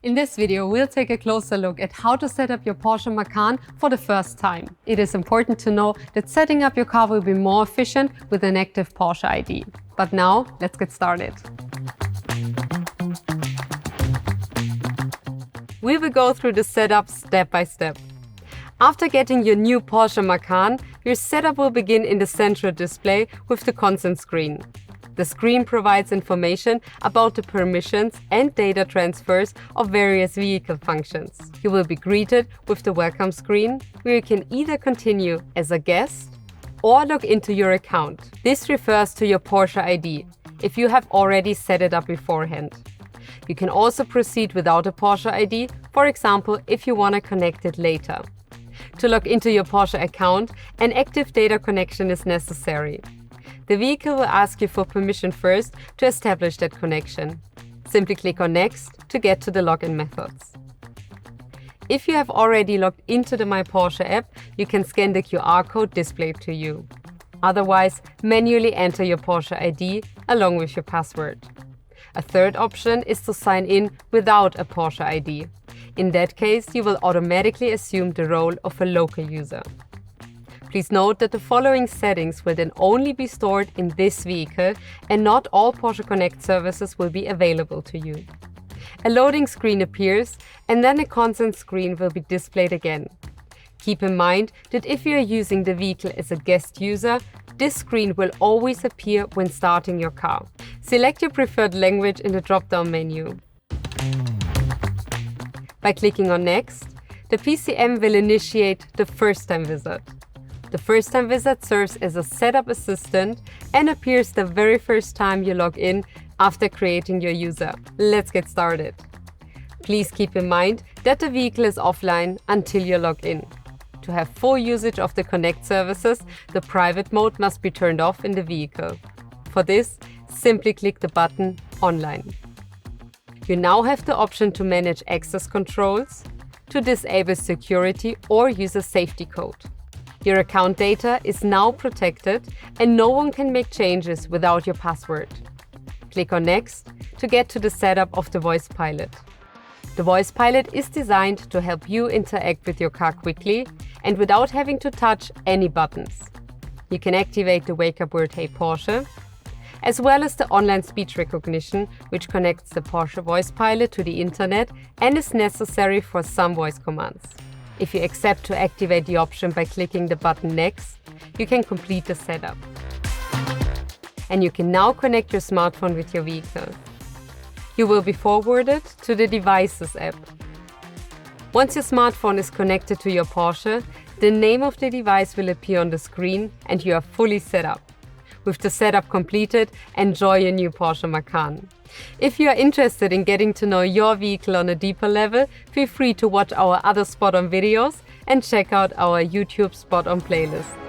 In this video, we'll take a closer look at how to set up your Porsche Macan for the first time. It is important to know that setting up your car will be more efficient with an active Porsche ID. But now, let's get started. We will go through the setup step by step. After getting your new Porsche Macan, your setup will begin in the central display with the consent screen. The screen provides information about the permissions and data transfers of various vehicle functions. You will be greeted with the welcome screen, where you can either continue as a guest or log into your account. This refers to your Porsche ID, if you have already set it up beforehand. You can also proceed without a Porsche ID, for example, if you want to connect it later. To log into your Porsche account, an active data connection is necessary. The vehicle will ask you for permission first to establish that connection. Simply click on Next to get to the login methods. If you have already logged into the My Porsche app, you can scan the QR code displayed to you. Otherwise, manually enter your Porsche ID along with your password. A third option is to sign in without a Porsche ID. In that case, you will automatically assume the role of a local user. Please note that the following settings will then only be stored in this vehicle and not all Porsche Connect services will be available to you. A loading screen appears and then a consent screen will be displayed again. Keep in mind that if you are using the vehicle as a guest user, this screen will always appear when starting your car. Select your preferred language in the drop-down menu. By clicking on Next, the PCM will initiate the first-time visit. The first-time visit serves as a setup assistant and appears the very first time you log in after creating your user. Let's get started. Please keep in mind that the vehicle is offline until you log in. To have full usage of the Connect services, the private mode must be turned off in the vehicle. For this, simply click the button Online. You now have the option to manage access controls, to disable security or use a safety code. Your account data is now protected and no one can make changes without your password. Click on Next to get to the setup of the Voice Pilot. The Voice Pilot is designed to help you interact with your car quickly and without having to touch any buttons. You can activate the wake up word Hey Porsche, as well as the online speech recognition, which connects the Porsche Voice Pilot to the internet and is necessary for some voice commands. If you accept to activate the option by clicking the button Next, you can complete the setup. And you can now connect your smartphone with your vehicle. You will be forwarded to the Devices app. Once your smartphone is connected to your Porsche, the name of the device will appear on the screen and you are fully set up. With the setup completed, enjoy your new Porsche Macan. If you are interested in getting to know your vehicle on a deeper level, feel free to watch our other spot-on videos and check out our YouTube spot-on playlist.